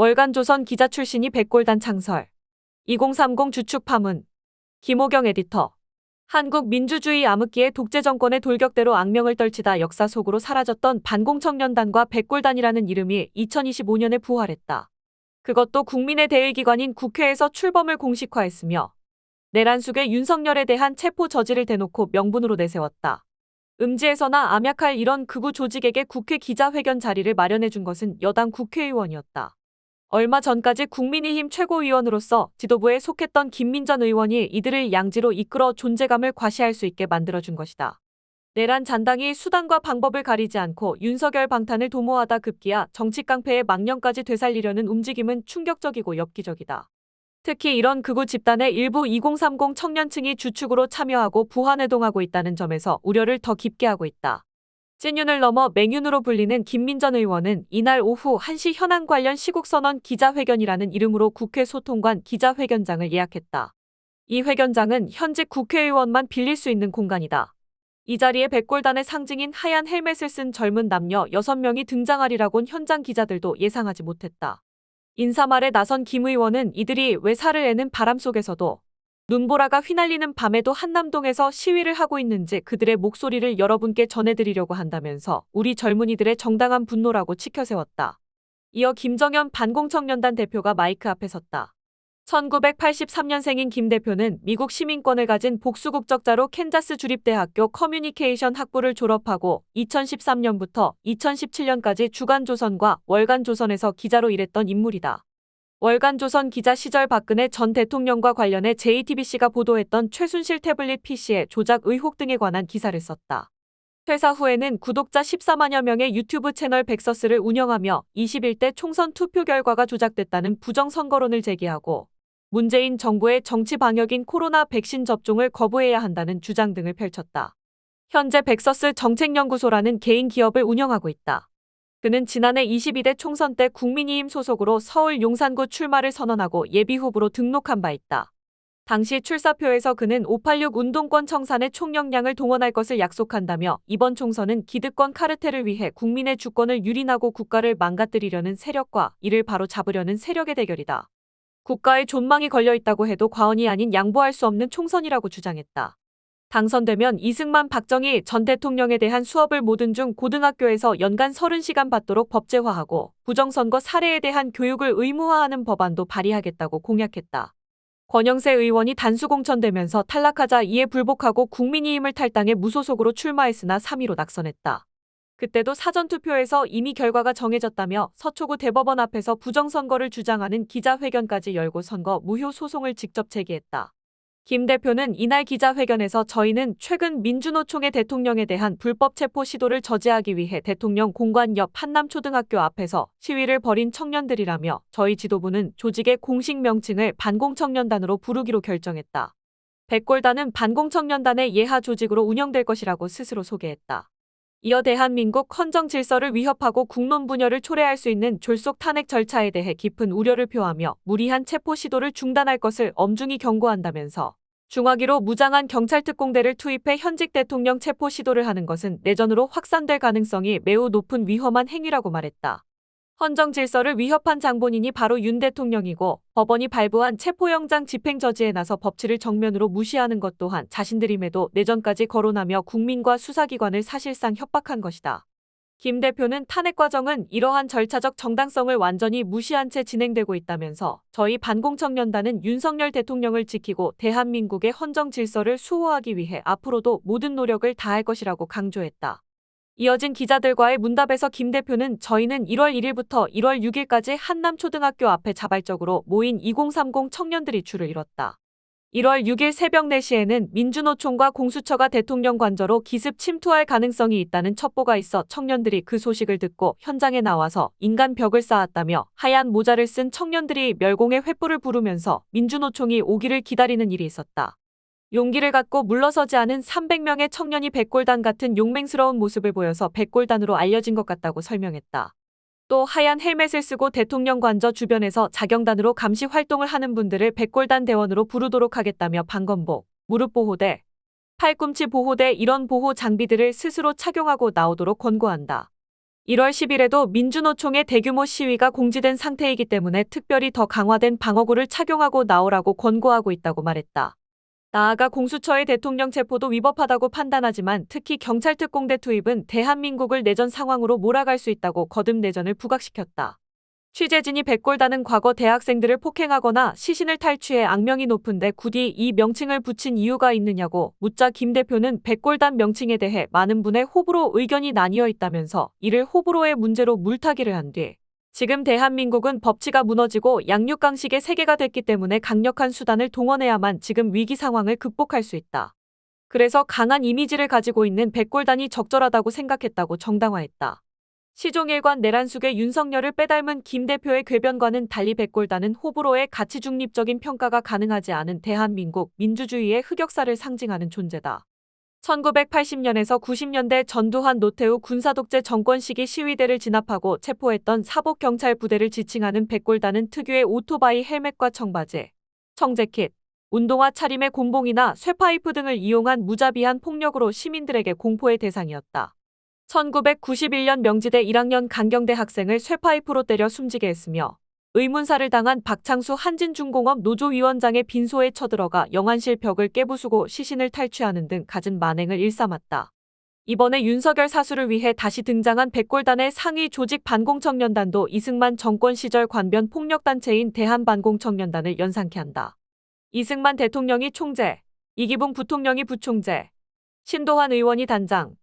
월간 조선 기자 출신이 백골단 창설. 2030 주축 파문. 김호경 에디터. 한국 민주주의 암흑기의 독재 정권의 돌격대로 악명을 떨치다 역사 속으로 사라졌던 반공청년단과 백골단이라는 이름이 2025년에 부활했다. 그것도 국민의 대의기관인 국회에서 출범을 공식화했으며 내란 속의 윤석열에 대한 체포 저지를 대놓고 명분으로 내세웠다. 음지에서나 암약할 이런 극우 조직에게 국회 기자회견 자리를 마련해준 것은 여당 국회의원이었다. 얼마 전까지 국민의힘 최고위원으로서 지도부에 속했던 김민전 의원이 이들을 양지로 이끌어 존재감을 과시할 수 있게 만들어준 것이다. 내란 잔당이 수단과 방법을 가리지 않고 윤석열 방탄을 도모하다 급기야 정치 깡패의 망령까지 되살리려는 움직임은 충격적이고 엽기적이다. 특히 이런 극우 집단의 일부 2030 청년층이 주축으로 참여하고 부화내동하고 있다는 점에서 우려를 더 깊게 하고 있다. 찐윤을 넘어 맹윤으로 불리는 김민전 의원은 이날 오후 1시 현안 관련 시국선언 기자회견이라는 이름으로 국회 소통관 기자회견장을 예약했다. 이 회견장은 현직 국회의원만 빌릴 수 있는 공간이다. 이 자리에 백골단의 상징인 하얀 헬멧을 쓴 젊은 남녀 6명이 등장하리라곤 현장 기자들도 예상하지 못했다. 인사말에 나선 김 의원은 이들이 왜 살을 내는 바람 속에서도 눈보라가 휘날리는 밤에도 한남동에서 시위를 하고 있는지 그들의 목소리를 여러분께 전해드리려고 한다면서 우리 젊은이들의 정당한 분노라고 치켜세웠다. 이어 김정현 반공청년단 대표가 마이크 앞에 섰다. 1983년생인 김 대표는 미국 시민권을 가진 복수국적자로 캔자스 주립대학교 커뮤니케이션 학부를 졸업하고 2013년부터 2017년까지 주간조선과 월간조선에서 기자로 일했던 인물이다. 월간조선 기자 시절 박근혜 전 대통령과 관련해 JTBC가 보도했던 최순실 태블릿 PC의 조작 의혹 등에 관한 기사를 썼다. 퇴사 후에는 구독자 14만여 명의 유튜브 채널 백서스를 운영하며 21대 총선 투표 결과가 조작됐다는 부정선거론을 제기하고 문재인 정부의 정치 방역인 코로나 백신 접종을 거부해야 한다는 주장 등을 펼쳤다. 현재 백서스 정책연구소라는 개인 기업을 운영하고 있다. 그는 지난해 22대 총선 때 국민의힘 소속으로 서울 용산구 출마를 선언하고 예비후보로 등록한 바 있다. 당시 출사표에서 그는 586 운동권 청산에 총력량을 동원할 것을 약속한다며 이번 총선은 기득권 카르텔을 위해 국민의 주권을 유린하고 국가를 망가뜨리려는 세력과 이를 바로 잡으려는 세력의 대결이다. 국가의 존망이 걸려있다고 해도 과언이 아닌 양보할 수 없는 총선이라고 주장했다. 당선되면 이승만 박정희 전 대통령에 대한 수업을 모든 중 고등학교에서 연간 30시간 받도록 법제화하고 부정선거 사례에 대한 교육을 의무화하는 법안도 발의하겠다고 공약했다. 권영세 의원이 단수공천되면서 탈락하자 이에 불복하고 국민의힘을 탈당해 무소속으로 출마했으나 3위로 낙선했다. 그때도 사전투표에서 이미 결과가 정해졌다며 서초구 대법원 앞에서 부정선거를 주장하는 기자회견까지 열고 선거 무효 소송을 직접 제기했다. 김 대표는 이날 기자회견에서 저희는 최근 민주노총의 대통령에 대한 불법 체포 시도를 저지하기 위해 대통령 공관 옆 한남초등학교 앞에서 시위를 벌인 청년들이라며 저희 지도부는 조직의 공식 명칭을 반공청년단으로 부르기로 결정했다. 백골단은 반공청년단의 예하 조직으로 운영될 것이라고 스스로 소개했다. 이어 대한민국 헌정 질서를 위협하고 국론 분열을 초래할 수 있는 졸속 탄핵 절차에 대해 깊은 우려를 표하며 무리한 체포 시도를 중단할 것을 엄중히 경고한다면서 중화기로 무장한 경찰특공대를 투입해 현직 대통령 체포 시도를 하는 것은 내전으로 확산될 가능성이 매우 높은 위험한 행위라고 말했다. 헌정 질서를 위협한 장본인이 바로 윤 대통령이고 법원이 발부한 체포영장 집행저지에 나서 법치를 정면으로 무시하는 것 또한 자신들임에도 내전까지 거론하며 국민과 수사기관을 사실상 협박한 것이다. 김 대표는 탄핵 과정은 이러한 절차적 정당성을 완전히 무시한 채 진행되고 있다면서 저희 반공청년단은 윤석열 대통령을 지키고 대한민국의 헌정 질서를 수호하기 위해 앞으로도 모든 노력을 다할 것이라고 강조했다. 이어진 기자들과의 문답에서 김 대표는 저희는 1월 1일부터 1월 6일까지 한남초등학교 앞에 자발적으로 모인 2030 청년들이 줄을 이뤘다. 1월 6일 새벽 4시에는 민주노총과 공수처가 대통령 관저로 기습 침투할 가능성이 있다는 첩보가 있어 청년들이 그 소식을 듣고 현장에 나와서 인간 벽을 쌓았다며 하얀 모자를 쓴 청년들이 멸공의 횃불을 부르면서 민주노총이 오기를 기다리는 일이 있었다. 용기를 갖고 물러서지 않은 300명의 청년이 백골단 같은 용맹스러운 모습을 보여서 백골단으로 알려진 것 같다고 설명했다. 또 하얀 헬멧을 쓰고 대통령 관저 주변에서 자경단으로 감시 활동을 하는 분들을 백골단 대원으로 부르도록 하겠다며 방검복, 무릎보호대, 팔꿈치 보호대 이런 보호 장비들을 스스로 착용하고 나오도록 권고한다. 1월 10일에도 민주노총의 대규모 시위가 공지된 상태이기 때문에 특별히 더 강화된 방어구를 착용하고 나오라고 권고하고 있다고 말했다. 나아가 공수처의 대통령 체포도 위법하다고 판단하지만 특히 경찰 특공대 투입은 대한민국을 내전 상황으로 몰아갈 수 있다고 거듭 내전을 부각시켰다. 취재진이 백골단은 과거 대학생들을 폭행하거나 시신을 탈취해 악명이 높은데 굳이 이 명칭을 붙인 이유가 있느냐고 묻자 김 대표는 백골단 명칭에 대해 많은 분의 호불호 의견이 나뉘어 있다면서 이를 호불호의 문제로 물타기를 한 뒤 지금 대한민국은 법치가 무너지고 양육강식의 세계가 됐기 때문에 강력한 수단을 동원해야만 지금 위기 상황을 극복할 수 있다. 그래서 강한 이미지를 가지고 있는 백골단이 적절하다고 생각했다고 정당화했다. 시종일관 내란숙의 윤석열을 빼닮은 김 대표의 궤변과는 달리 백골단은 호불호의 가치 중립적인 평가가 가능하지 않은 대한민국 민주주의의 흑역사를 상징하는 존재다. 1980년에서 90년대 전두환 노태우 군사독재 정권 시기 시위대를 진압하고 체포했던 사복경찰 부대를 지칭하는 백골단은 특유의 오토바이 헬멧과 청바지, 청재킷, 운동화 차림의 곤봉이나 쇠파이프 등을 이용한 무자비한 폭력으로 시민들에게 공포의 대상이었다. 1991년 명지대 1학년 강경대 학생을 쇠파이프로 때려 숨지게 했으며 의문사를 당한 박창수 한진중공업 노조위원장의 빈소에 쳐들어가 영안실 벽을 깨부수고 시신을 탈취하는 등 갖은 만행을 일삼았다. 이번에 윤석열 사수를 위해 다시 등장한 백골단의 상위 조직 반공청년단도 이승만 정권 시절 관변 폭력단체인 대한반공청년단을 연상케 한다. 이승만 대통령이 총재, 이기붕 부통령이 부총재, 신도환 의원이 단장,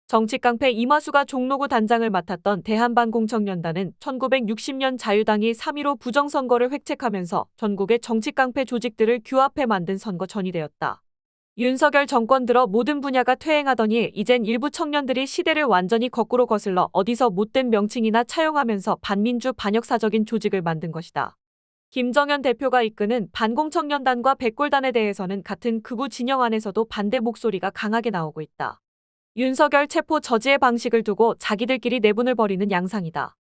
정치깡패 이마수가 종로구 단장을 맡았던 대한반공청년단은 1960년 자유당이 3.15 부정선거를 획책하면서 전국의 정치깡패 조직들을 규합해 만든 선거전이 되었다. 윤석열 정권 들어 모든 분야가 퇴행하더니 이젠 일부 청년들이 시대를 완전히 거꾸로 거슬러 어디서 못된 명칭이나 차용하면서 반민주 반역사적인 조직을 만든 것이다. 김정연 대표가 이끄는 반공청년단과 백골단에 대해서는 같은 극우 진영 안에서도 반대 목소리가 강하게 나오고 있다. 윤석열 체포 저지의 방식을 두고 자기들끼리 내분을 벌이는 양상이다.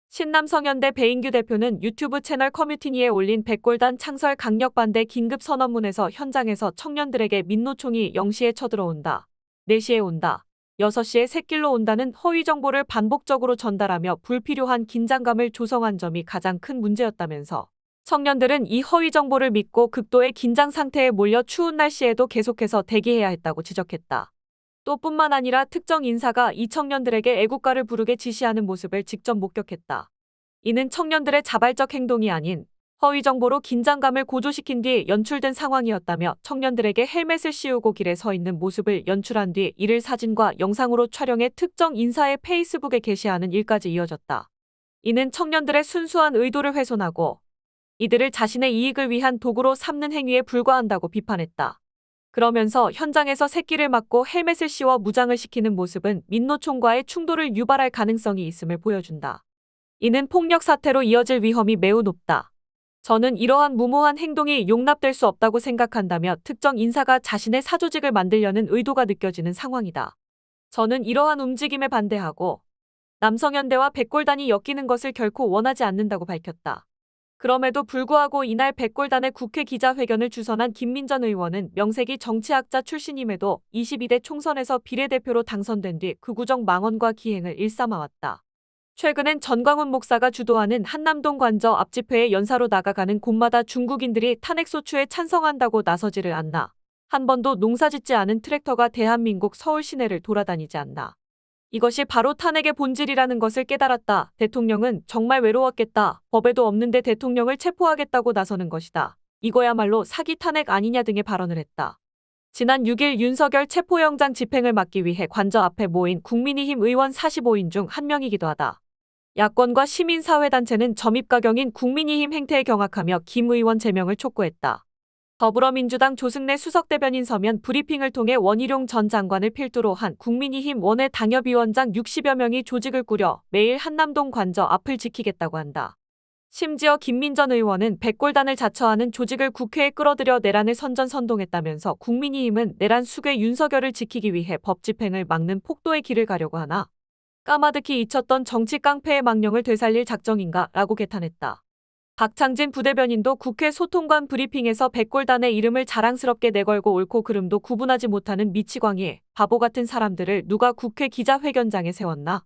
신남성현대 배인규 대표는 유튜브 채널 커뮤니티에 올린 백골단 창설 강력 반대 긴급 선언문에서 현장에서 청년들에게 민노총이 0시에 쳐들어온다, 4시에 온다, 6시에 샛길로 온다는 허위 정보를 반복적으로 전달하며 불필요한 긴장감을 조성한 점이 가장 큰 문제였다면서 청년들은 이 허위 정보를 믿고 극도의 긴장 상태에 몰려 추운 날씨에도 계속해서 대기해야 했다고 지적했다. 또 뿐만 아니라 특정 인사가 이 청년들에게 애국가를 부르게 지시하는 모습을 직접 목격했다. 이는 청년들의 자발적 행동이 아닌 허위 정보로 긴장감을 고조시킨 뒤 연출된 상황이었다며 청년들에게 헬멧을 씌우고 길에 서 있는 모습을 연출한 뒤 이를 사진과 영상으로 촬영해 특정 인사의 페이스북에 게시하는 일까지 이어졌다. 이는 청년들의 순수한 의도를 훼손하고 이들을 자신의 이익을 위한 도구로 삼는 행위에 불과한다고 비판했다. 그러면서 현장에서 새끼를 맞고 헬멧을 씌워 무장을 시키는 모습은 민노총과의 충돌을 유발할 가능성이 있음을 보여준다. 이는 폭력 사태로 이어질 위험이 매우 높다. 저는 이러한 무모한 행동이 용납될 수 없다고 생각한다며 특정 인사가 자신의 사조직을 만들려는 의도가 느껴지는 상황이다. 저는 이러한 움직임에 반대하고 남성현대와 백골단이 엮이는 것을 결코 원하지 않는다고 밝혔다. 그럼에도 불구하고 이날 백골단의 국회 기자회견을 주선한 김민전 의원은 명색이 정치학자 출신임에도 22대 총선에서 비례대표로 당선된 뒤 극우적 망언과 기행을 일삼아왔다. 최근엔 전광훈 목사가 주도하는 한남동 관저 앞집회에 연사로 나가가는 곳마다 중국인들이 탄핵소추에 찬성한다고 나서지를 않나. 한 번도 농사짓지 않은 트랙터가 대한민국 서울 시내를 돌아다니지 않나. 이것이 바로 탄핵의 본질이라는 것을 깨달았다. 대통령은 정말 외로웠겠다. 법에도 없는데 대통령을 체포하겠다고 나서는 것이다. 이거야말로 사기 탄핵 아니냐 등의 발언을 했다. 지난 6일 윤석열 체포영장 집행을 막기 위해 관저 앞에 모인 국민의힘 의원 45인 중 한 명이기도 하다. 야권과 시민사회단체는 점입가경인 국민의힘 행태에 경악하며 김 의원 제명을 촉구했다. 더불어민주당 조승래 수석대변인 서면 브리핑을 통해 원희룡 전 장관을 필두로 한 국민의힘 원외 당협위원장 60여 명이 조직을 꾸려 매일 한남동 관저 앞을 지키겠다고 한다. 심지어 김민전 의원은 백골단을 자처하는 조직을 국회에 끌어들여 내란을 선전선동했다면서 국민의힘은 내란 수괴 윤석열을 지키기 위해 법 집행을 막는 폭도의 길을 가려고 하나 까마득히 잊혔던 정치 깡패의 망령을 되살릴 작정인가 라고 개탄했다. 박창진 부대변인도 국회 소통관 브리핑에서 백골단의 이름을 자랑스럽게 내걸고 옳고 그름도 구분하지 못하는 미치광이 바보 같은 사람들을 누가 국회 기자회견장에 세웠나?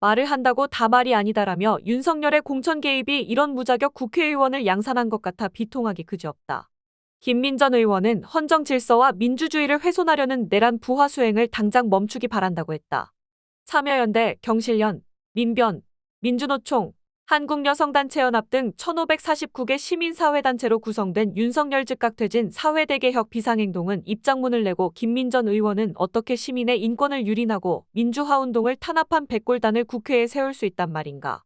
말을 한다고 다 말이 아니다라며 윤석열의 공천 개입이 이런 무자격 국회의원을 양산한 것 같아 비통하기 그지없다. 김민전 의원은 헌정 질서와 민주주의를 훼손하려는 내란 부화 수행을 당장 멈추기 바란다고 했다. 참여연대, 경실련, 민변, 민주노총, 한국여성단체연합 등 1549개 시민사회단체로 구성된 윤석열 즉각 퇴진 사회대개혁 비상행동은 입장문을 내고 김민전 의원은 어떻게 시민의 인권을 유린하고 민주화운동을 탄압한 백골단을 국회에 세울 수 있단 말인가.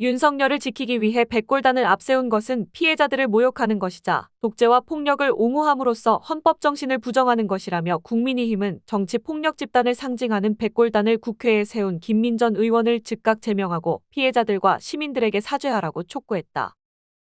윤석열을 지키기 위해 백골단을 앞세운 것은 피해자들을 모욕하는 것이자 독재와 폭력을 옹호함으로써 헌법 정신을 부정하는 것이라며 국민의힘은 정치폭력 집단을 상징하는 백골단을 국회에 세운 김민전 의원을 즉각 제명하고 피해자들과 시민들에게 사죄하라고 촉구했다.